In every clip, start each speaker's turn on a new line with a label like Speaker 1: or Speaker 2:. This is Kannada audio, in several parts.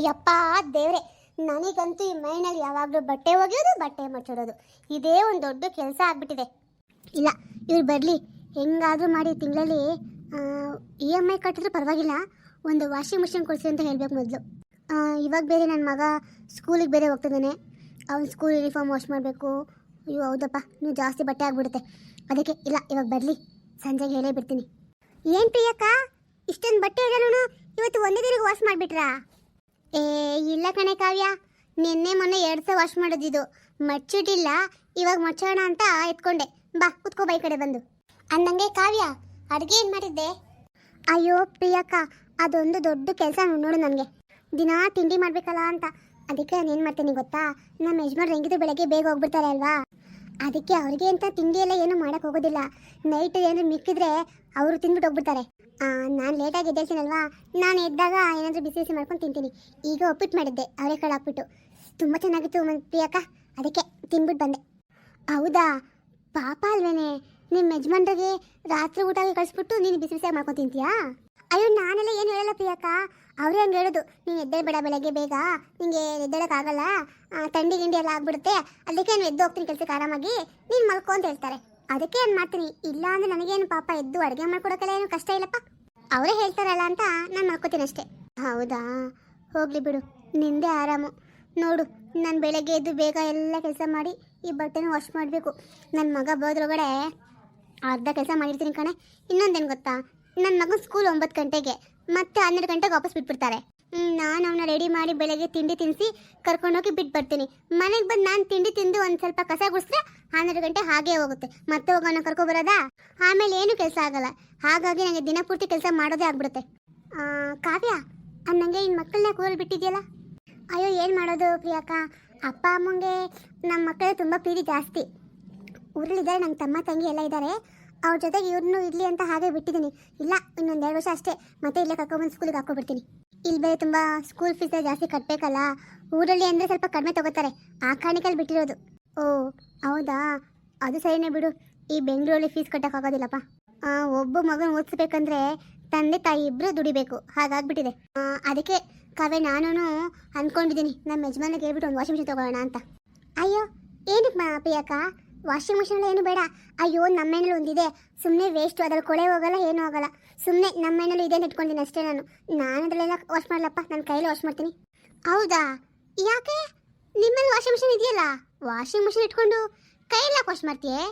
Speaker 1: ಯಪ್ಪ ದೇವ್ರೆ, ನನಗಂತೂ ಈ ಮೈನಲ್ಲಿ ಯಾವಾಗಲೂ ಬಟ್ಟೆ ಒಗೆಯೋದು ಬಟ್ಟೆ ಮಚ್ಚೋದು ಇದೇ ಒಂದು ದೊಡ್ಡ ಕೆಲಸ ಆಗ್ಬಿಟ್ಟಿದೆ. ಇಲ್ಲ, ಇವ್ರು ಬರಲಿ, ಹೆಂಗಾದರೂ ಮಾಡಿ ತಿಂಗಳಲ್ಲಿ EMI ಕಟ್ಟಿದ್ರು ಪರವಾಗಿಲ್ಲ, ಒಂದು ವಾಷಿಂಗ್ ಮಿಷಿನ್ ಕೊಡಿಸಿ ಅಂತ ಹೇಳಬೇಕು ಮೊದಲು. ಇವಾಗ ಬೇರೆ ನನ್ನ ಮಗ ಸ್ಕೂಲಿಗೆ ಬೇರೆ ಹೋಗ್ತಿದ್ದಾನೆ, ಅವ್ನು ಸ್ಕೂಲ್ ಯೂನಿಫಾರ್ಮ್ ವಾಶ್ ಮಾಡಬೇಕು. ಅಯ್ಯೋ ಹೌದಪ್ಪ, ನೀವು ಜಾಸ್ತಿ ಬಟ್ಟೆ ಆಗ್ಬಿಡುತ್ತೆ. ಅದಕ್ಕೆ ಇಲ್ಲ, ಇವಾಗ ಬರಲಿ, ಸಂಜೆಗೆ ಹೇಳೇ ಬಿಡ್ತೀನಿ. ಏನು ಪ್ರಿಯಕ್ಕ, ಇಷ್ಟೊಂದು ಬಟ್ಟೆ ಎಲ್ಲನೂ ಇವತ್ತು ಒಂದೇ ದಿನಕ್ಕೆ ವಾಶ್ ಮಾಡಿಬಿಟ್ರಾ? ಇಲ್ಲ ಕಣೆ ಕಾವ್ಯ, ನಿನ್ನೆ ಮೊನ್ನೆ 2 ಸಲ ವಾಶ್ ಮಾಡೋದಿದ್ದು, ಮಚ್ಚಿಟ್ಟಿಲ್ಲ. ಇವಾಗ ಮಚ್ಚೋಣ ಅಂತ ಎತ್ಕೊಂಡೆ. ಬಾ ಕುತ್ಕೋ ಬೈ ಕಡೆ ಬಂದು. ಅಂದಂಗೆ ಕಾವ್ಯ, ಅಡುಗೆ ಏನು ಮಾಡಿದ್ದೆ? ಅಯ್ಯೋ ಪ್ರಿಯಕ್ಕ, ಅದೊಂದು ದೊಡ್ಡ ಕೆಲಸ ನೋಡು ನನಗೆ. ದಿನಾ ತಿಂಡಿ ಮಾಡಬೇಕಲ್ಲ ಅಂತ. ಅದಕ್ಕೆ ನಾನು ಏನು ಮಾಡ್ತೀನಿ ಗೊತ್ತಾ, ನಮ್ಮ ಯಜಮಾನ್ರು ಹೆಂಗಿದ್ರು ಬೆಳಗ್ಗೆ ಬೇಗ ಹೋಗ್ಬಿಡ್ತಾರೆ ಅಲ್ವಾ, ಅದಕ್ಕೆ ಅವ್ರಿಗೆ ಅಂತ ತಿಂಡಿ ಎಲ್ಲ ಏನು ಮಾಡೋಕ್ಕೆ ಹೋಗೋದಿಲ್ಲ. ನೈಟ್ ಏನಾದ್ರು ಮಿಕ್ಕಿದ್ರೆ ಅವರು ತಿಂದ್ಬಿಟ್ಟು ಹೋಗ್ಬಿಡ್ತಾರೆ. ನಾನು ಲೇಟಾಗಿ ಎದ್ದೇಳ್ತೀನಲ್ವಾ, ನಾನು ಎದ್ದಾಗ ಏನಾದರೂ ಬಿಸಿ ಬಿಸಿ ಮಾಡ್ಕೊಂಡು ತಿಂತೀನಿ. ಈಗ ಉಪ್ಪಿಟ್ಟು ಮಾಡಿದ್ದೆ, ಅವರೆಕಾಳು ಹಾಕ್ಬಿಟ್ಟು, ತುಂಬ ಚೆನ್ನಾಗಿತ್ತು ಪ್ರಿಯಕ್ಕ, ಅದಕ್ಕೆ ತಿಂದ್ಬಿಟ್ಟು ಬಂದೆ. ಹೌದಾ, ಪಾಪ ಅಲ್ವೇನೆ ನಿಮ್ಮ ಯಜಮಾನ್ರಿಗೆ ರಾತ್ರಿ ಊಟಕ್ಕೆ ಕಳಿಸ್ಬಿಟ್ಟು ನೀನು ಬಿಸಿ ಬಿಸಿಯಾಗಿ ಮಾಡ್ಕೊಂಡು ತಿಂತೀಯಾ? ಅಯ್ಯೋ ನಾನೆಲ್ಲ ಏನು ಹೇಳಲ್ಲ ಪ್ರಿಯಕ್ಕ, ಅವರೇ ಹಂಗೆ ಹೇಳೋದು, ನೀನು ಎದ್ದೇಳಬೇಡ ಬೆಳಗ್ಗೆ ಬೇಗ, ನಿನಗೆ ಎದ್ದೇಳೋಕ್ಕಾಗಲ್ಲ, ಥಂಡಿ ಗಿಂಡಿ ಎಲ್ಲ ಆಗ್ಬಿಡುತ್ತೆ, ಅದಕ್ಕೆ ನಾನು ಎದ್ದು ಹೋಗ್ತೀನಿ ಕೆಲಸಕ್ಕೆ ಆರಾಮಾಗಿ, ನೀನು ಮಲ್ಕೊ ಅಂತ ಹೇಳ್ತಾರೆ. ಅದಕ್ಕೆ ಏನು ಮಾಡ್ತೀನಿ, ಇಲ್ಲ ಅಂದರೆ ನನಗೇನು ಪಾಪ ಎದ್ದು ಅಡುಗೆ ಮಾಡ್ಕೊಡೋಕ್ಕೆಲ್ಲ ಏನು ಕಷ್ಟ ಇಲ್ಲಪ್ಪ, ಅವರೇ ಹೇಳ್ತಾರಲ್ಲ ಅಂತ ನಾನು ಮಲ್ಕೋತೀನಿ ಅಷ್ಟೇ. ಹೌದಾ, ಹೋಗಲಿ ಬಿಡು, ನಿಂದೇ ಆರಾಮು. ನೋಡು, ನಾನು ಬೆಳಗ್ಗೆ ಎದ್ದು ಬೇಗ ಎಲ್ಲ ಕೆಲಸ ಮಾಡಿ ಈ ಬಟ್ಟೆನೂ ವಾಶ್ ಮಾಡಬೇಕು. ನನ್ನ ಮಗ ಬರೋದ್ರೊಳಗಡೆ ಅರ್ಧ ಕೆಲಸ ಮಾಡಿರ್ತೀನಿ ಕಣೆ. ಇನ್ನೊಂದೇನು ಗೊತ್ತಾ, ನನ್ನ ಮಗನ ಸ್ಕೂಲ್ 9 ಗಂಟೆಗೆ, ಮತ್ತೆ 12 ಗಂಟೆಗೆ ವಾಪಸ್ ಬಿಟ್ಬಿಡ್ತಾರೆ. ನಾನು ಅವನ್ನ ರೆಡಿ ಮಾಡಿ ಬೆಳಗ್ಗೆ ತಿಂಡಿ ತಿನ್ನಿಸಿ ಕರ್ಕೊಂಡೋಗಿ ಬಿಟ್ಟು ಬರ್ತೀನಿ. ಮನೆಗೆ ಬಂದು ನಾನು ತಿಂಡಿ ತಿಂದು ಒಂದು ಸ್ವಲ್ಪ ಕಸ ಗುಡಿಸಿದ್ರೆ 12 ಗಂಟೆ ಹಾಗೇ ಹೋಗುತ್ತೆ. ಮತ್ತೆ ಹೋಗೋಣ ಕರ್ಕೊಬರೋದಾ, ಆಮೇಲೆ ಏನು ಕೆಲಸ ಆಗಲ್ಲ. ಹಾಗಾಗಿ ನನಗೆ ದಿನಪೂರ್ತಿ ಕೆಲಸ ಮಾಡೋದೇ ಆಗ್ಬಿಡುತ್ತೆ. ಕಾವ್ಯ, ನನಗೆ ಇನ್ನು ಮಕ್ಕಳನ್ನ ಕೂರಲ್ಲಿ ಬಿಟ್ಟಿದೆಯಲ್ಲ. ಅಯ್ಯೋ ಏನು ಮಾಡೋದು ಪ್ರಿಯಕ್ಕ, ಅಪ್ಪ ಅಮ್ಮಂಗೆ ನಮ್ಮ ಮಕ್ಕಳು ತುಂಬ ಪ್ರೀತಿ ಜಾಸ್ತಿ. ಊರಲ್ಲಿದ್ದಾರೆ, ನನ್ನ ತಮ್ಮ ತಂಗಿ ಎಲ್ಲ ಇದ್ದಾರೆ, ಅವ್ರ ಜೊತೆಗೆ ಇವ್ರನ್ನೂ ಇರಲಿ ಅಂತ ಹಾಗೆ ಬಿಟ್ಟಿದ್ದೀನಿ. ಇಲ್ಲ, ಇನ್ನೊಂದು 2 ವರ್ಷ ಅಷ್ಟೇ, ಮತ್ತೆ ಇಲ್ಲೇ ಕರ್ಕೊಂಡ್ಬಂದು ಸ್ಕೂಲಿಗೆ ಹಾಕ್ಕೊಬಿಡ್ತೀನಿ. ಇಲ್ಲಿ ಬೇರೆ ತುಂಬ ಸ್ಕೂಲ್ ಫೀಸ್ ಜಾಸ್ತಿ ಕಟ್ಟಬೇಕಲ್ಲ, ಊರಲ್ಲಿ ಅಂದರೆ ಸ್ವಲ್ಪ ಕಡಿಮೆ ತೊಗೋತಾರೆ, ಆ ಕಾರಣಕ್ಕಲ್ಲಿ ಬಿಟ್ಟಿರೋದು. ಓ ಹೌದಾ, ಅದು ಸರಿನೇ ಬಿಡು. ಈ ಬೆಂಗಳೂರಲ್ಲಿ ಫೀಸ್ ಕಟ್ಟೋಕ್ಕಾಗೋದಿಲ್ಲಪ್ಪ. ಒಬ್ಬ ಮಗನ ಓದಿಸ್ಬೇಕಂದ್ರೆ ತಂದೆ ತಾಯಿ ಇಬ್ಬರು ದುಡಿಬೇಕು, ಹಾಗಾಗ್ಬಿಟ್ಟಿದೆ. ಅದಕ್ಕೆ ಕಾವ್ಯ, ನಾನು ಅಂದ್ಕೊಂಡಿದ್ದೀನಿ ನಮ್ಮ ಯಜಮಾನಿಗೆ ಹೇಳ್ಬಿಟ್ಟು ಒಂದು ವಾಷಿಂಗ್ ಮಿಷಿನ್ ತೊಗೊಳ್ಳೋಣ ಅಂತ. ಅಯ್ಯೋ ಏನಕ್ಕೆ ಪ್ರಿಯಕ್ಕ, ವಾಷಿಂಗ್ ಮಿಷಿನ್ ಏನು ಬೇಡ. ಅಯ್ಯೋ ನಮ್ಮ ಮನೇಲಿ ಒಂದಿದೆ, ಸುಮ್ಮನೆ ವೇಸ್ಟು, ಅದ್ರಲ್ಲಿ ಕೊಳೆ ಹೋಗಲ್ಲ, ಏನೂ ಆಗಲ್ಲ. ಸುಮ್ಮನೆ ನಮ್ಮ ಮನೇಲಿ ಇದೆ ಅಂತ ಇಟ್ಕೊಂಡಿದ್ದೀನಿ ಅಷ್ಟೇ. ನಾನು ಅದರಲ್ಲೆಲ್ಲ ವಾಶ್ ಮಾಡಲಪ್ಪ, ನಾನು ಕೈಯಲ್ಲಿ ವಾಶ್ ಮಾಡ್ತೀನಿ. ಹೌದಾ, ಯಾಕೆ ನಿಮ್ಮಲ್ಲಿ ವಾಷಿಂಗ್ ಮಿಷಿನ್ ಇದೆಯಲ್ಲ, ವಾಷಿಂಗ್ ಮಿಷಿನ್ ಇಟ್ಕೊಂಡು ಕೈಯೆಲ್ಲ ವಾಶ್ ಮಾಡ್ತೀಯೇ?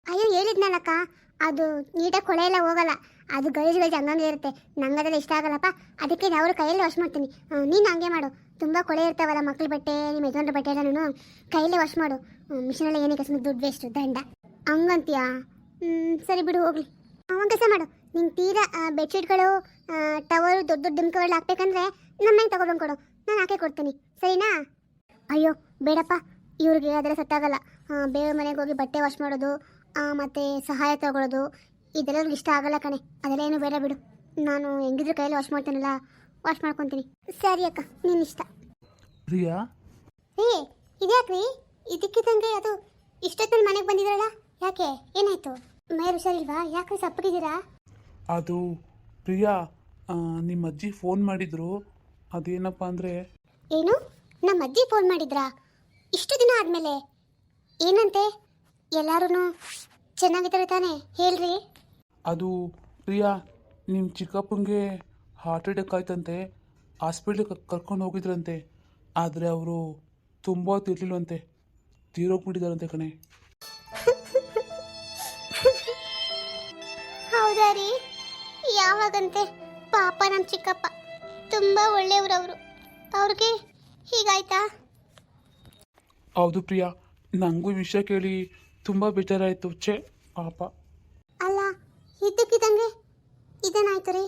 Speaker 1: ಅಯ್ಯೋ ಹೇಳಿದ್ನಲ್ಲಕ್ಕ, ಅದು ನೀಟಾಗಿ ಕೊಳೆ ಎಲ್ಲ ಹೋಗಲ್ಲ, ಅದು ಗಲೀಜು ಹಂಗಂಗೆ ಇರುತ್ತೆ. ನಂಗೆ ಅದೆಲ್ಲ ಇಷ್ಟ ಆಗಲ್ಲಪ್ಪ, ಅದಕ್ಕೆ ನಾವು ಕೈಯಲ್ಲಿ ವಾಶ್ ಮಾಡ್ತೀನಿ. ನೀನು ಹಂಗೆ ಮಾಡು, ತುಂಬ ಕೊಳೆ ಇರ್ತಾವಲ್ಲ ಮಕ್ಳ ಬಟ್ಟೆ, ನಿಮ್ಮ ಯಜಮಾನ್ರ ಬಟ್ಟೆ ಎಲ್ಲ ಕೈಯಲ್ಲೇ ವಾಶ್ ಮಾಡು. ಮಿಷಿನೆಲ್ಲ ಏನಕ್ಕೆ ಸುಮ್ಮನೆ ದುಡ್ಡು ವೇಸ್ಟು, ದಂಡ ಹಂಗಂತೀಯಾ? ಸರಿ ಬಿಡು, ಹೋಗ್ಲಿ. ಒಂದು ಕೆಲಸ ಮಾಡು, ನಿಂಗೆ ತೀರಾ ಬೆಡ್ಶೀಟ್ಗಳು ಟವಲು ದೊಡ್ಡ ದೊಡ್ಡ ಡಿಮ್ಕಗಳು ಹಾಕ್ಬೇಕಂದ್ರೆ ನಮ್ಮ ಮನೆಗೆ ತಗೊಬಂದು ಕೊಡು, ನಾನು ಹಾಕೇ ಕೊಡ್ತೀನಿ, ಸರಿನಾ? ಅಯ್ಯೋ ಬೇಡಪ್ಪ, ಇವ್ರಿಗೆ ಅದೆಲ್ಲ ಸೆಟ್ಟಾಗಲ್ಲ. ಬೇರೆ ಮನೆಗೆ ಹೋಗಿ ಬಟ್ಟೆ ವಾಶ್ ಮಾಡೋದು, ಮತ್ತು ಸಹಾಯ ತಗೊಳ್ಳೋದು, ಇದೆಲ್ಲ ಇಷ್ಟ ಆಗಲ್ಲ ಕಣೆ. ಅದೆಲ್ಲ ಏನು ಬೇಡ ಬಿಡು, ನಾನು ಹೆಂಗಿದ್ರು ಕೈಯಲ್ಲಿ ವಾಶ್ ಮಾಡ್ತೀನಲ್ಲ, ವಾಶ್ ಮಾಡ್ಕೊತೀನಿ. ಸರಿ ಅಕ್ಕ, ನಿನ್ನ ಇಷ್ಟ.
Speaker 2: ಪ್ರಿಯಾ,
Speaker 1: ಇದ್ಯಾಕ್ರಿ ಇದಕ್ಕಿದ್ದಂಗೆ ಅದು ಇಷ್ಟೊತ್ತಲ್ಲಿ ಮನೆಗೆ ಬಂದಿದ್ರಲ್ಲ, ಯಾಕೆ ಏನಾಯ್ತು? ಮೈ ಹುಷಾರಿಲ್ವಾ? ಯಾಕೆ ಸಪ್ಪಗಿದ್ದೀರಾ?
Speaker 2: ಅದು ಪ್ರಿಯಾ, ನಿಮ್ಮ ಅಜ್ಜಿ ಫೋನ್ ಮಾಡಿದ್ರು. ಅದೇನಪ್ಪ ಅಂದರೆ...
Speaker 1: ಏನು, ನಮ್ಮ ಅಜ್ಜಿ ಫೋನ್ ಮಾಡಿದ್ರಾ? ಇಷ್ಟು ದಿನ ಆದಮೇಲೆ ಏನಂತೆ? ಎಲ್ಲರೂ ಚೆನ್ನಾಗಿದ್ದಾರೆ ತಾನೇ? ಹೇಳ್ರಿ.
Speaker 2: ಅದು ಪ್ರಿಯಾ, ನಿಮ್ಮ ಚಿಕ್ಕಪ್ಪಂಗೆ ಹಾರ್ಟ್ ಅಟ್ಯಾಕ್ ಆಯ್ತಂತೆ, ಹಾಸ್ಪಿಟ್ಲಿಗೆ ಕರ್ಕೊಂಡು ಹೋಗಿದ್ರಂತೆ. ಆದರೆ ಅವರು ತುಂಬ ತಿರ್ಲಿಲ್ವಂತೆ, ತೀರೋಗ್ಬಿಟ್ಟಿದ್ದಾರಂತೆ ಕಣೆ.
Speaker 1: ಹೌದಾ ರೀ? ಯಾವಾಗಂತೆ? ಪಾಪ ನಮ್ಮ ಚಿಕ್ಕಪ್ಪ ತುಂಬ ಒಳ್ಳೆಯವರು, ಅವ್ರಿಗೆ ಹೀಗಾಯ್ತಾ?
Speaker 2: ಹೌದು ಪ್ರಿಯಾ, ನನಗೂ ಈ ವಿಷಯ ಕೇಳಿ ತುಂಬ ಬೇಜಾರಾಯಿತು. ಪಾಪ.
Speaker 1: ಅಲ್ಲ, ಇದ್ದಕ್ಕಿದ್ದಂಗೆ ಇದೇನಾಯ್ತು ರೀ?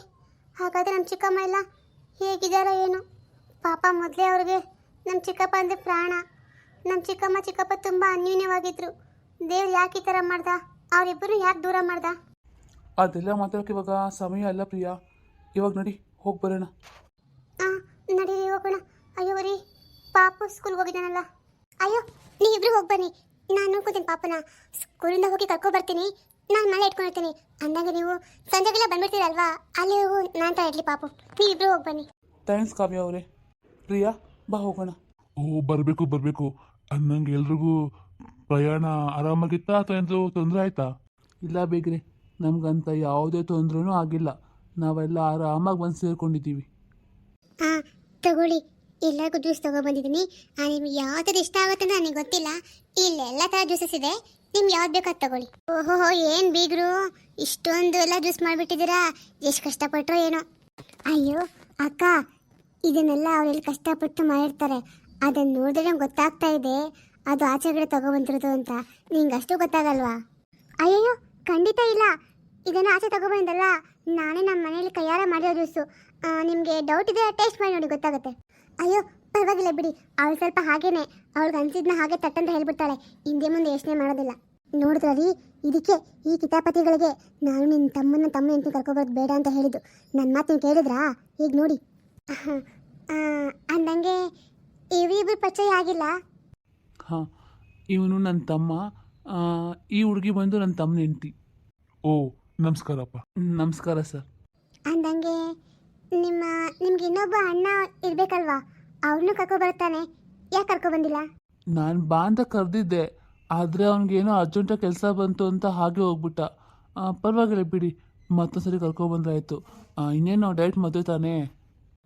Speaker 1: ಹಾಗಾದರೆ ನಮ್ಮ ಚಿಕ್ಕಮ್ಮ ಎಲ್ಲ ಹೇಗಿದ್ದಾರೋ ಏನು? ಪಾಪ, ಮೊದಲೇ ಅವ್ರಿಗೆ ನಮ್ಮ ಚಿಕ್ಕಪ್ಪ ಅಂದರೆ ಪ್ರಾಣ. ನಮ್ಮ ಚಿಕ್ಕಪ್ಪ ತುಂಬ ಅನ್ಯೂನ್ಯವಾಗಿದ್ದರು. ದೇವ್ರು ಯಾಕೆ ಈ ಥರ ಮಾಡ್ದ? ಅವರಿಬ್ಬರು ಯಾಕೆ ದೂರ ಮಾಡ್ದ?
Speaker 2: ಅದೆಲ್ಲ ಮಾತಾಡೋಕೆ ಇವಾಗ ಸಮಯ ಅಲ್ಲ ಪ್ರಿಯಾ. ಇವಾಗ ನಡಿ, ಹೋಗಿ ಬರೋಣ.
Speaker 1: ನಡೀರಿ, ಹೋಗೋಣ. ಅಯ್ಯೋ ರೀ, ಪಾಪು ಸ್ಕೂಲ್ಗೆ ಹೋಗಿದ್ದಾನಲ್ಲ. ಅಯ್ಯೋ, ನೀವಿಬ್ರು ಹೋಗಿ ಬನ್ನಿ, ನಾನು ನೋಡ್ಕೊತೀನಿ ಪಾಪನ. ಸ್ಕೂಲಿಂದ ಹೋಗಿ ಕರ್ಕೊಬರ್ತೀನಿ, ನಾನು ಮನೆ ಇಟ್ಕೊಂಡಿರ್ತೀನಿ. ಅಂದಾಗ ನೀವು ಸಂಜೆಗೆಲ್ಲ ಬಂದ್ಬಿಡ್ತೀರಲ್ವಾ, ಅಲ್ಲಿ ಹೋಗು ನಾನು ತಾ ಇರಲಿ ಪಾಪು. ನೀವಿಬ್ರು ಹೋಗಿ ಬನ್ನಿ.
Speaker 2: ಥ್ಯಾಂಕ್ಸ್ ಕಾವ್ಯ ಅವರೇ. ಪ್ರಿಯಾ ಬಾ ಹೋಗೋಣ.
Speaker 3: ಓ ಬರಬೇಕು ಬರಬೇಕು ಅನ್ನಂಗೆ ಎಲ್ರಿಗೂ ಪ್ರಯಾಣ ಆರಾಮಾಗಿತ್ತಾ ಅಥವಾ ಏನಾದರೂ ತೊಂದರೆ ಆಯ್ತಾ?
Speaker 2: ಇಲ್ಲ ಬೇಗ್ರೆ, ನಮ್ಗಂತ ಯಾವುದೇ ತೊಂದ್ರೆನೂ ಆಗಿಲ್ಲ. ನಾವೆಲ್ಲ ಆರಾಮಾಗಿ ಬಂದು ಸೇರ್ಕೊಂಡಿದ್ದೀವಿ.
Speaker 1: ಹಾಂ ತಗೊಳ್ಳಿ, ಎಲ್ಲರಿಗೂ ಜ್ಯೂಸ್ ತೊಗೊಬಂದಿದ್ದೀನಿ. ನಿಮ್ಗೆ ಯಾವ್ದು ಇಷ್ಟ ಆಗುತ್ತೆ ಅಂತ ನನಗೆ ಗೊತ್ತಿಲ್ಲ. ಇಲ್ಲೆಲ್ಲ ಥರ ಜ್ಯೂಸಸ್ ಇದೆ, ನಿಮ್ಗೆ ಯಾವ್ದು ಬೇಕು ಅದು ತಗೊಳ್ಳಿ. ಓಹೋ ಏನು ಬೀಗರು, ಇಷ್ಟೊಂದು ಎಲ್ಲ ಜ್ಯೂಸ್ ಮಾಡಿಬಿಟ್ಟಿದ್ದೀರಾ, ಎಷ್ಟು ಕಷ್ಟಪಟ್ಟರೋ ಏನೋ. ಅಯ್ಯೋ ಅಕ್ಕ, ಇದನ್ನೆಲ್ಲ ಅವರೆಲ್ಲಿ ಕಷ್ಟಪಟ್ಟು ಮಾಡಿರ್ತಾರೆ. ಅದನ್ನು ನೋಡಿದ್ರೆ ನಂಗೆ ಗೊತ್ತಾಗ್ತಾ ಇದೆ ಅದು ಆಚೆಗಡೆ ತಗೊಬಂದಿರೋದು ಅಂತ. ನಿಂಗೆ ಅಷ್ಟು ಗೊತ್ತಾಗಲ್ವಾ? ಅಯ್ಯಯ್ಯೋ ಖಂಡಿತ ಇಲ್ಲ, ಇದನ್ನು ಆಚೆ ತಗೊಬಂದಲ್ಲ, ನಾನೇ ನಮ್ಮ ಮನೇಲಿ ಕೈಯಾರ ಮಾಡಿರೋ ಜ್ಯೂಸು. ನಿಮಗೆ ಡೌಟ್ ಇದೆ ಟೇಸ್ಟ್ ಮಾಡಿ ನೋಡಿ ಗೊತ್ತಾಗುತ್ತೆ. ಅಯ್ಯೋ ಪರವಾಗಿಲ್ಲ ಬಿಡಿ, ಅವಳು ಸ್ವಲ್ಪ ಹಾಗೇನೆ, ಅವಳಿಗೆ ಅನ್ಸಿದ್ನ ಹಾಗೆ ತಟ್ಟಂತ ಹೇಳ್ಬಿಡ್ತಾಳೆ, ಹಿಂದೆ ಮುಂದೆ ಯೋಚನೆ ಮಾಡೋದಿಲ್ಲ. ನೋಡಿದ್ರಿ, ಇದಕ್ಕೆ ಈ ಕಿತಾಪತಿಗಳಿಗೆ ನಾನು ನಿನ್ನ ತಮ್ಮ ಹೆಂಡತಿ ಕರ್ಕೊಬರೋದು ಬೇಡ ಅಂತ ಹೇಳಿದ್ದು. ನನ್ನ ಮಾತು ನೀವು ಕೇಳಿದ್ರಾ? ಈಗ ನೋಡಿ. ಅಂದಂಗೆ ಇವ್ರಿಬ್ರು ಪರಿಚಯ ಆಗಿಲ್ಲ.
Speaker 2: ಹಾಂ, ಇವನು ನನ್ನ ತಮ್ಮ, ಈ ಹುಡುಗಿ ಬಂದು ನನ್ನ ತಮ್ಮನ ಹೆಂಡತಿ.
Speaker 3: ಓ ನಮಸ್ಕಾರಪ್ಪ.
Speaker 2: ನಮಸ್ಕಾರ ಸರ್.
Speaker 1: ಅಂದಂಗೆ ನಿಮ್ಗೆ ಇನ್ನೊಬ್ಬ ಅಣ್ಣ ಇರ್ಬೇಕಲ್ವಾ, ಅವ್ರನ್ನೂ ಕರ್ಕೊಬರ್ತಾನೆ, ಯಾಕೆ ಕರ್ಕೊಬಂದಿಲ್ಲ?
Speaker 2: ನಾನು ಬಾ ಅಂತ ಕರೆದಿದ್ದೆ, ಆದರೆ ಅವ್ನಿಗೇನೋ ಅರ್ಜೆಂಟಾಗಿ ಕೆಲಸ ಬಂತು ಅಂತ ಹಾಗೆ ಹೋಗ್ಬಿಟ್ಟ. ಪರವಾಗಿಲ್ಲ ಬಿಡಿ, ಮತ್ತೊಂದು ಸರಿ ಕರ್ಕೊಬಂದ್ರಾಯ್ತು. ಇನ್ನೇನು ನಾವು ಡೈರೆಕ್ಟ್ ಮದುವೆ ತಾನೇ.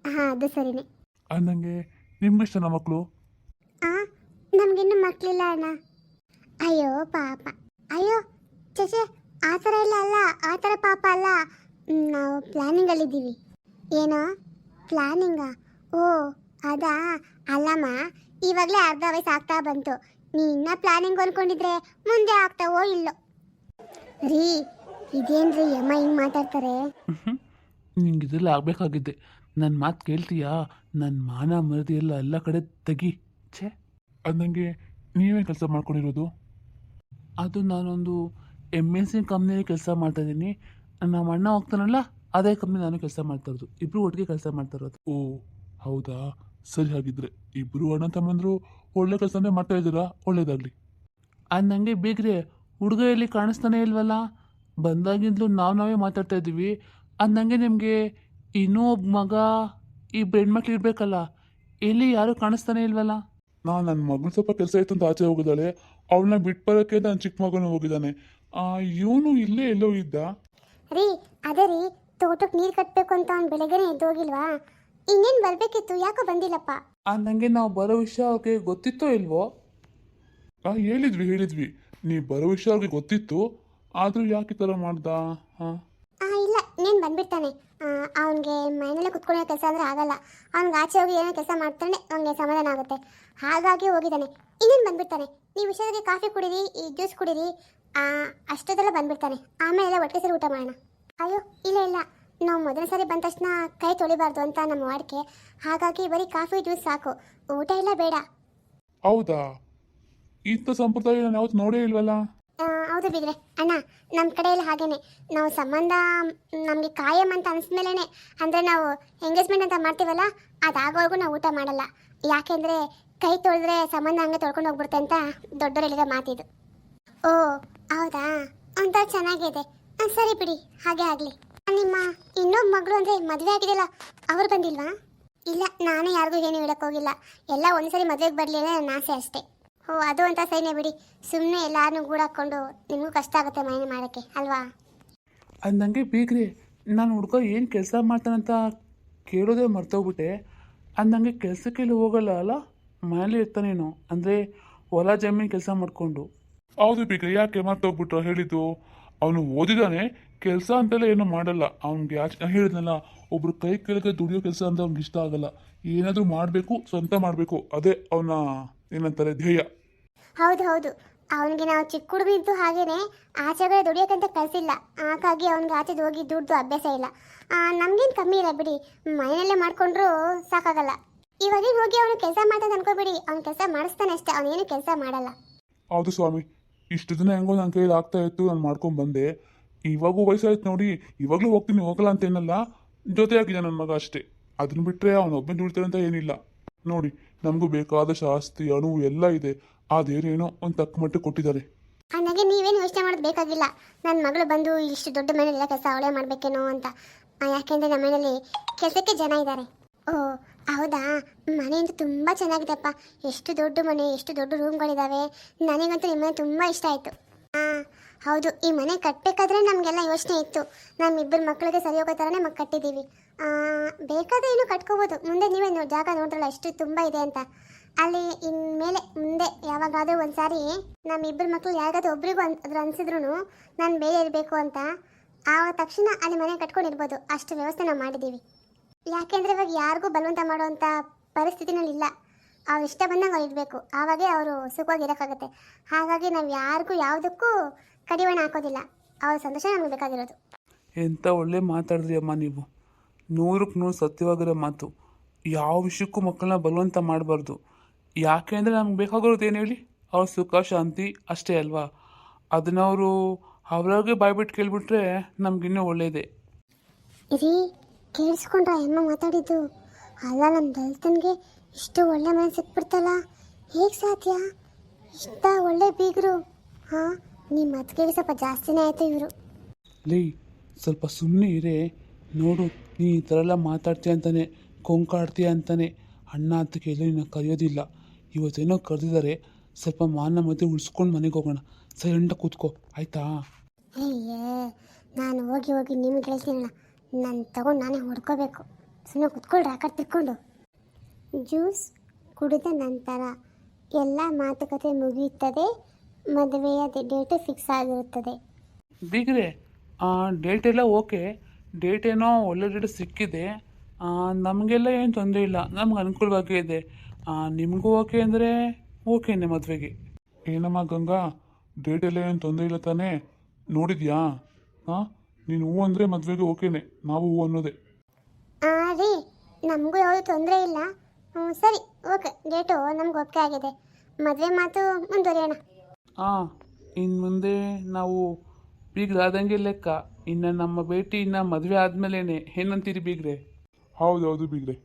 Speaker 1: ಹಾಂ ಅದು ಸರಿನೇ.
Speaker 3: ಅನ್ನಂಗೆ ನಿಮ್ಗಿಷ್ಟನ ಮಕ್ಕಳು?
Speaker 1: ನಮಗಿನ್ನೂ ಮಕ್ಕಳಿಲ್ಲ ಅಣ್ಣ. ಅಯ್ಯೋ ಪಾಪ, ಅಯ್ಯೋ ಚಚೆ, ಆ ಥರ ಇಲ್ಲ ಅಲ್ಲ, ಆ ಥರ ಪಾಪ ಅಲ್ಲ. ನಾವು ಪ್ಲ್ಯಾನಿಂಗಲ್ಲಿದ್ದೀವಿ. ಏನೋ ಪ್ಲ್ಯಾನಿಂಗಾ? ಓ ಅದಾ? ಅಲ್ಲಮ್ಮ, ಇವಾಗಲೇ ಅರ್ಧ ವಯಸ್ಸು ಆಗ್ತಾ ಬಂತು. ನೀ ಇನ್ನೂ ಪ್ಲ್ಯಾನಿಂಗ್ ಅಂದ್ಕೊಂಡಿದ್ರೆ ಮುಂದೆ ಆಗ್ತಾವೋ ಇಲ್ಲೋ. ರೀ ಇದೇನ್ರಿ ಅಮ್ಮ ಹಿಂಗೆ ಮಾತಾಡ್ತಾರೆ?
Speaker 2: ನಿಂಗೆ ಇದೆಲ್ಲ ಆಗಬೇಕಾಗಿದ್ದೆ. ನನ್ನ ಮಾತು ಕೇಳ್ತೀಯಾ? ನನ್ನ ಮಾನ ಮರದಿ ಎಲ್ಲ ಕಡೆ ತೆಗಿ. ಛೇ,
Speaker 3: ಅನ್ನಂಗೆ ನೀವೇ ಕೆಲಸ ಮಾಡ್ಕೊಂಡಿರೋದು?
Speaker 2: ಅದು ನಾನೊಂದು MNC ಕಂಪ್ನಿಯಲ್ಲಿ ಕೆಲಸ ಮಾಡ್ತಾಯಿದ್ದೀನಿ. ನಮ್ಮ ಅಣ್ಣ ಹೋಗ್ತಾನಲ್ಲ, ಅದೇ ಕಂಪ್ನಿ ನಾನು ಕೆಲಸ ಮಾಡ್ತಾ ಇರೋದು. ಇಬ್ಬರು ಒಟ್ಟಿಗೆ ಕೆಲಸ ಮಾಡ್ತಾ ಇರೋದು.
Speaker 3: ಓ ಹೌದಾ, ಸರಿ. ಹಾಗಿದ್ರೆ ಇಬ್ಬರು ಅಣ್ಣ ತಮ್ಮಂದ್ರು ಒಳ್ಳೆ ಕೆಲಸನೇ ಮಾಡ್ತಾ ಇದ್ದೀರಾ, ಒಳ್ಳೇದಾಗಲಿ.
Speaker 2: ನನಗೆ ಬೇಗ್ರೆ, ಹುಡುಗ ಎಲ್ಲಿ ಕಾಣಿಸ್ತಾನೆ ಇಲ್ವಲ್ಲ? ಬಂದಾಗಿಂದಲೂ ನಾವೇ ಮಾತಾಡ್ತಾ ಇದ್ದೀವಿ. ನನಗೆ ನಿಮಗೆ ಇನ್ನೂ ಒಬ್ಬ ಮಗ, ಇಬ್ಬರು ಹೆಣ್ಮಕ್ಳು ಇರಬೇಕಲ್ಲ, ಎಲ್ಲಿ ಯಾರೂ ಕಾಣಿಸ್ತಾನೆ ಇಲ್ವಲ್ಲ?
Speaker 3: ನನ್ನ ಮಗಳು ಸ್ವಲ್ಪ ಕೆಲಸ ಇತ್ತು ಅಂತ ಆಚೆ ಹೋಗಿದ್ದಾಳೆ. ಅವಳನ್ನ ಬಿಟ್ಟು ಬರೋಕ್ಕೆ ನನ್ನ ಚಿಕ್ಕ ಮಗನೂ ಹೋಗಿದ್ದಾನೆ. ಇವನು ಇಲ್ಲೇ ಎಲ್ಲೋ ಇದ್ದ.
Speaker 1: ರೀ ಅದೇ ರೀ, ತೋಟಕ್ಕೆ ನೀರು ಕಟ್ಟಬೇಕು ಅಂತ ಅವ್ನು ಬೆಳಗ್ಗೆನೇ ಎದ್ದು ಹೋಗಿಲ್ವಾ? ಇನ್ನೇನು ಬರಬೇಕಿತ್ತು, ಯಾಕೋ ಬಂದಿಲ್ಲಪ್ಪ?
Speaker 2: ನನಗೆ ನಾವು ಬರೋ ವಿಷಯ ಅವ್ರಿಗೆ ಗೊತ್ತಿತ್ತೋ ಇಲ್ವೋ?
Speaker 3: ಹೇಳಿದ್ವಿ ನೀವು ಬರೋ ವಿಷಯ ಅವ್ರಿಗೆ ಗೊತ್ತಿತ್ತು, ಆದರೂ ಯಾಕೆ ಈ ಥರ ಮಾಡ್ದ? ಹಾಂ
Speaker 1: ಇಲ್ಲ, ಇನ್ನೇನು ಬಂದ್ಬಿಡ್ತಾನೆ. ಅವನಿಗೆ ಮನೆಯಲ್ಲೇ ಕುತ್ಕೊಳ್ಳೋ ಕೆಲಸ ಅಂದರೆ ಆಗಲ್ಲ. ಅವ್ನಿಗೆ ಆಚೆ ಹೋಗಿ ಏನೋ ಕೆಲಸ ಮಾಡ್ತಾನೆ, ಅವನಿಗೆ ಸಮಾಧಾನ ಆಗುತ್ತೆ. ಹಾಗಾಗಿ ಹೋಗಿದ್ದಾನೆ, ಇನ್ನೇನು ಬಂದ್ಬಿಡ್ತಾನೆ. ನೀವು ವಿಷಯದಲ್ಲಿ ಕಾಫಿ ಕುಡೀರಿ, ಈ ಜ್ಯೂಸ್ ಕುಡೀರಿ, ಅಷ್ಟೊತ್ತೆಲ್ಲ ಬಂದ್ಬಿಡ್ತಾನೆ. ಆಮೇಲೆ ಒಟ್ಟಿಗೆ ಸರಿ ಊಟ ಮಾಡೋಣ. ಅಯ್ಯೋ ಇಲ್ಲ, ನಾವು ಮೊದಲ ಸರಿ ಬಂದ ತಕ್ಷಣ ಕೈ ತೊಳಿಬಾರ್ದು ಅಂತ ನಮ್ಮ ವಾಡಿಕೆ. ಹಾಗಾಗಿ ಬರೀ ಕಾಫಿ ಜ್ಯೂಸ್ ಸಾಕು, ಊಟ ಎಲ್ಲ ಬೇಡ.
Speaker 3: ಹೌದಾ? ಇಂಥ ಸಂಪ್ರದಾಯ ನಾನು ಯಾವತ್ತು ನೋಡೇ ಇಲ್ವಲ್ಲ.
Speaker 1: ಹೌದು ಬಿಗ್ರೆ ಅಣ್ಣ, ನಮ್ಮ ಕಡೆಯಲ್ಲಿ ಹಾಗೇನೆ. ನಾವು ಸಂಬಂಧ ನಮಗೆ ಕಾಯಂ ಅಂತ ಅನಿಸ್ಮೇಲೆ, ಅಂದರೆ ನಾವು ಎಂಗೇಜ್ಮೆಂಟ್ ಅಂತ ಮಾಡ್ತೀವಲ್ಲ, ಅದಾಗೋವರೆಗೂ ನಾವು ಊಟ ಮಾಡಲ್ಲ. ಯಾಕೆಂದರೆ ಕೈ ತೊಳೆದ್ರೆ ಸಂಬಂಧ ಹಂಗೆ ತೊಳ್ಕೊಂಡು ಹೋಗ್ಬಿಡುತ್ತೆ ಅಂತ ದೊಡ್ಡವರು ಹೇಳಿದ ಮಾತಿದು. ಓ ಹೌದಾ, ಅಂತ ಚೆನ್ನಾಗಿದೆ. ಸರಿ ಬಿಡಿ, ಹಾಗೆ ಆಗಲಿ. ನಿಮ್ಮ ಇನ್ನೊಬ್ಬ ಮಗಳು ಅಂದರೆ ಮದುವೆ ಆಗಿದೆಯಲ್ಲ, ಅವ್ರು ಬಂದಿಲ್ವಾ? ಇಲ್ಲ, ನಾನೇ ಯಾರಿಗೂ ಏನು ಹೇಳಕ್ಕೆ ಹೋಗಿಲ್ಲ. ಎಲ್ಲ ಒಂದ್ಸರಿ ಮದುವೆಗೆ ಬರಲಿ ಅನ್ನೋ ನನ್ನ ಆಸೆ ಅಷ್ಟೇ. ಓ ಅದು ಅಂತ ಸರಿನೇ ಬಿಡಿ, ಸುಮ್ಮನೆ ಎಲ್ಲಾರನ್ನೂ ಗೂಡಾಕೊಂಡು ನಿಮಗೂ ಕಷ್ಟ ಆಗುತ್ತೆ ಮನೆ ಮಾಡೋಕ್ಕೆ ಅಲ್ವಾ?
Speaker 2: ನನಗೆ ಬೇಗ್ರೆ, ನಾನು ಹುಡುಗ ಏನು ಕೆಲಸ ಮಾಡ್ತಾನಂತ ಕೇಳೋದೇ ಮರ್ತೋಗ್ಬಿಟ್ಟೆ. ನನಗೆ ಕೆಲಸಕ್ಕೆಲ್ಲ ಹೋಗಲ್ಲ ಅಲ್ಲ, ಮನೇಲಿ ಇರ್ತಾನೇನೋ, ಅಂದರೆ ಹೊಲ ಜಮೀನು ಕೆಲಸ ಮಾಡಿಕೊಂಡು.
Speaker 3: ಹೌದು ಬೀಗ, ಯಾಕೆ ಮರ್ತೋಗ್ಬಿಟ್ರ ಹೇಳಿದ್ದು? ಅವನು ಓದಿದ್ದಾನೆ, ಕೆಲಸ ಅಂತೆಲ್ಲ ಏನೂ ಮಾಡಲ್ಲ. ಅವ್ನಿಗೆ ಯಾಕೆ ಹೇಳಿದ್ನಲ್ಲ, ಒಬ್ರು ಕೈ ಕೆಳಗೆ ದುಡಿಯೋ ಕೆಲಸ ಅಂತ ಅವ್ನಿಗೆ ಇಷ್ಟ ಆಗಲ್ಲ. ಏನಾದರೂ ಮಾಡಬೇಕು, ಸ್ವಂತ ಮಾಡಬೇಕು, ಅದೇ ಅವನ ಏನಂತಾರೆ ಧ್ಯೇಯ.
Speaker 1: ಹೌದು, ಅವನಿಗೆ ನಾವು ಚಿಕ್ಕ ಹುಡುಗಿದ್ದು ಹಾಗೇನೆ ಆಚೆಗಡೆ ದುಡಿಯೋಕ್ಕಂತ ಕಳಿಸಿಲ್ಲ. ಹಾಗಾಗಿ ಅವ್ನಿಗೆ ಆಚೆದು ಹೋಗಿ ದುಡ್ದು ಅಭ್ಯಾಸ ಇಲ್ಲ. ನಮಗೇನು ಕಮ್ಮಿ ಇಲ್ಲ ಬಿಡಿ, ಮನೆಯಲ್ಲೇ ಮಾಡಿಕೊಂಡ್ರೂ ಸಾಕಾಗಲ್ಲ. ಇವಾಗೇನು ಹೋಗಿ ಅವನು ಕೆಲಸ ಮಾಡ್ತಾನೆ ಅನ್ಕೋಬಿಡಿ, ಅವ್ನು ಕೆಲಸ ಮಾಡಿಸ್ತಾನೆ ಅಷ್ಟೇ, ಅವನೇನು ಕೆಲಸ ಮಾಡಲ್ಲ.
Speaker 3: ಹೌದು ಸ್ವಾಮಿ, ಇಷ್ಟು ದಿನ ಹೆಂಗೋ ನನ್ನ ಕೈಯಲ್ಲಿ ಆಗ್ತಾ ಇತ್ತು, ನಾನು ಮಾಡ್ಕೊಂಡು ಬಂದೆ. ಇವಾಗೂ ವಯಸ್ಸಾಯ್ತು ನೋಡಿ, ಇವಾಗಲೂ ಹೋಗಲ್ಲ ಅಂತ ಏನಲ್ಲ, ಜೊತೆಯಾಗಿದೆ ನನ್ನ ಮಗ ಅಷ್ಟೇ. ಅದನ್ನ ಬಿಟ್ಟರೆ ಅವನೊಬ್ಬನೇ ದುಡಿತಾನೆ ಅಂತ ಏನಿಲ್ಲ. ನೋಡಿ, ನಮಗೂ ಬೇಕಾದಷ್ಟು ಆಸ್ತಿ ಅಣು ಎಲ್ಲ ಇದೆ. ಅದೇನೇನೋ ಒಂದು ತಕ್ಕ ಮಟ್ಟಿಗೆ ಕೊಟ್ಟಿದ್ದಾರೆ.
Speaker 1: ನನಗೆ ನೀವೇನು ಯೋಚನೆ ಮಾಡೋದು ಬೇಕಾಗಿಲ್ಲ. ನನ್ನ ಮಗಳು ಬಂದು ಇಷ್ಟು ದೊಡ್ಡ ಮನೇಲಿ ಕೆಲಸ ಅವಳೇ ಮಾಡಬೇಕೇನೋ ಅಂತ. ಯಾಕೆಂದರೆ ನಮ್ಮ ಮನೇಲಿ ಕೆಲಸಕ್ಕೆ ಜನ ಇದ್ದಾರೆ. ಓ ಹೌದಾ, ಮನೆ ಅಂತೂ ತುಂಬ ಚೆನ್ನಾಗಿದೆಪ್ಪ. ಎಷ್ಟು ದೊಡ್ಡ ಮನೆ, ಎಷ್ಟು ದೊಡ್ಡ ರೂಮ್ಗಳಿದ್ದಾವೆ. ನನಗಂತೂ ನಿಮ್ಮ ಮನೆ ತುಂಬ ಇಷ್ಟ ಆಯಿತು. ಹಾಂ ಹೌದು, ಈ ಮನೆ ಕಟ್ಟಬೇಕಾದ್ರೆ ನಮಗೆಲ್ಲ ಯೋಚನೆ ಇತ್ತು. ನಮ್ಮಿಬ್ಬರು ಮಕ್ಕಳಿಗೆ ಸರಿ ಹೋಗೋ ಥರನೇ ಕಟ್ಟಿದ್ದೀವಿ. ಬೇಕಾದರೆ ಇನ್ನೂ ಕಟ್ಕೋಬೋದು. ಮುಂದೆ ನೀವೇ ಜಾಗ ನೋಡ್ರಲ್ಲ ಎಷ್ಟು ತುಂಬ ಇದೆ ಅಂತ. ಅಲ್ಲಿ ಇನ್ಮೇಲೆ ಮುಂದೆ ಯಾವಾಗಾದರೂ ಒಂದು ಸಾರಿ ನಮ್ಮಿಬ್ಬರು ಮಕ್ಕಳು ಯಾರಿಗಾದ್ರೂ ಒಬ್ರಿಗೂ ಅದ್ರ ಅನಿಸಿದ್ರು ನಾನು ಬೇರೆ ಇರಬೇಕು ಅಂತ, ಆ ತಕ್ಷಣ ಅಲ್ಲಿ ಮನೆ ಕಟ್ಕೊಂಡಿರ್ಬೋದು. ಅಷ್ಟು ವ್ಯವಸ್ಥೆ ನಾವು ಮಾಡಿದ್ದೀವಿ. ಯಾಕೆಂದರೆ ಇವಾಗ ಯಾರಿಗೂ ಬಲವಂತ ಮಾಡುವಂಥ ಪರಿಸ್ಥಿತಿನಲ್ಲಿ ಇಲ್ಲ. ಅವ್ರು ಇಷ್ಟ ಬಂದಂಗೆ ಅವ್ರು ಇರಬೇಕು, ಆವಾಗೇ ಅವರು ಸುಖವಾಗಿರೋಕ್ಕಾಗತ್ತೆ. ಹಾಗಾಗಿ ನಾವು ಯಾರಿಗೂ ಯಾವುದಕ್ಕೂ ಕಡಿವಾಣ ಹಾಕೋದಿಲ್ಲ. ಅವ್ರ ಸಂತೋಷ ನಮಗೆ ಬೇಕಾಗಿರೋದು.
Speaker 2: ಎಂಥ ಒಳ್ಳೆ ಮಾತಾಡಿದ್ರಿ ಅಮ್ಮ ನೀವು. 100ಕ್ಕೆ 100 ಸತ್ಯವಾಗಿರೋ ಮಾತು. ಯಾವ ವಿಷಯಕ್ಕೂ ಮಕ್ಕಳನ್ನ ಬಲವಂತ ಮಾಡಬಾರ್ದು. ಯಾಕೆ ಅಂದರೆ ನಮ್ಗೆ ಬೇಕಾಗಿರೋದು ಏನು ಹೇಳಿ, ಅವ್ರ ಸುಖ ಶಾಂತಿ ಅಷ್ಟೇ ಅಲ್ವಾ. ಅದನ್ನ ಅವರು ಅವ್ರಾಗೆ ಬಾಯ್ಬಿಟ್ಟು ಕೇಳಿಬಿಟ್ರೆ ನಮಗಿನ್ನೂ ಒಳ್ಳೆಯದೇ.
Speaker 1: ರೀ, ಕೇಳಿಸ್ಕೊಂಡ್ರ ಅಮ್ಮ ಮಾತಾಡಿದ್ದು? ಅಲ್ಲ, ನಮ್ಮ ದಲಿತನಿಗೆ ಇಷ್ಟು ಒಳ್ಳೆ ಮನೆ ಸಿಕ್ಬಿಡ್ತಲ್ಲ, ಹೇಗೆ ಸಾಧ್ಯ? ಇಷ್ಟ ಒಳ್ಳೆ ಬೀಗರು. ಹಾಂ, ನಿಮ್ಮ ಮತ್ಗೆಗೆ ಸ್ವಲ್ಪ ಜಾಸ್ತಿನೇ ಆಯಿತು ಇವರು.
Speaker 2: ಲೇ, ಸ್ವಲ್ಪ ಸುಮ್ಮನೆ ಇರೇ. ನೋಡು, ನೀ ಈ ಥರ ಎಲ್ಲ ಮಾತಾಡ್ತೀಯ ಅಂತಾನೆ, ಕೊಂಕಾಡ್ತೀಯ ಅಂತಾನೆ ಅಣ್ಣ ಅಂತ ಕೇಳಿ ನಿನ್ನ ಕರೆಯೋದಿಲ್ಲ. ಇವತ್ತೇನೋ ಕರೆದಿದ್ದಾರೆ, ಸ್ವಲ್ಪ ಮಾನ ಮಧ್ಯೆ ಉಳಿಸ್ಕೊಂಡು ಮನೆಗೆ ಹೋಗೋಣ. ಸೈಲೆಂಟಾಗಿ ಕೂತ್ಕೋ, ಆಯಿತಾ?
Speaker 1: ಅಯ್ಯೇ, ನಾನು ಹೋಗಿ ಹೋಗಿ ನಿಮ್ಗೆ ಹೇಳ್ತೀನಲ್ಲ, ನಾನು ತಗೊಂಡು ನಾನೇ ಹೊಡ್ಕೋಬೇಕು. ಸುಮ್ಮನೆ ಕುತ್ಕೊಳ್ರಿ ಆ ಕಡೆ ತಿರ್ಕೊಂಡು. ಜ್ಯೂಸ್ ಕುಡಿದ ನಂತರ ಎಲ್ಲ ಮಾತುಕತೆ ಮುಗಿಯುತ್ತದೆ. ಮದುವೆಯ ಡೇಟು ಫಿಕ್ಸ್ ಆಗಿರುತ್ತದೆ.
Speaker 2: ಬೀಗ್ರೆ, ಡೇಟ್ ಎಲ್ಲ ಓಕೆ. ಡೇಟ್ ಏನೋ ಒಳ್ಳೆ ಡೇಟ್ ಸಿಕ್ಕಿದೆ. ನಮಗೆಲ್ಲ ಏನು ತೊಂದರೆ ಇಲ್ಲ, ನಮ್ಗೆ ಅನುಕೂಲವಾಗೇ ಇದೆ. ನಿಮಗೂ ಓಕೆ ಅಂದರೆ ಓಕೆನೆ ಮದುವೆಗೆ.
Speaker 3: ಏನಮ್ಮ ಗಂಗಾ, ಡೇಟ್ ಎಲ್ಲ ಏನು ತೊಂದರೆ ಇಲ್ಲ ತಾನೇ? ನೋಡಿದ್ಯಾ? ಹಾಂ, ನೀನು ಹೂ ಅಂದರೆ ಮದುವೆಗೆ ಓಕೆನೆ, ನಾವು ಹೂ ಅನ್ನೋದೇ.
Speaker 1: ರೀ, ನಮಗೂ ಯಾವುದು ತೊಂದರೆ ಇಲ್ಲ. ಸರಿ, ಓಕೆ, ಡೇಟು ನಮ್ಗೆ ಒಪ್ಪಿಗೆ ಆಗಿದೆ. ಮದುವೆ ಮಾತು ಮುಂದುವರಿಯೋಣ.
Speaker 2: ಇನ್ನು ಮುಂದೆ ನಾವು ಬೀಗ್ರಾದಂಗೆ ಲೆಕ್ಕ. ಇನ್ನು ನಮ್ಮ ಭೇಟಿ ಇನ್ನು ಮದುವೆ ಆದಮೇಲೆ ಏನಂತೀರಿ ಬೀಗ್ರೆ?
Speaker 3: ಹೌದೌದು ಬೀಗ್ರೆ.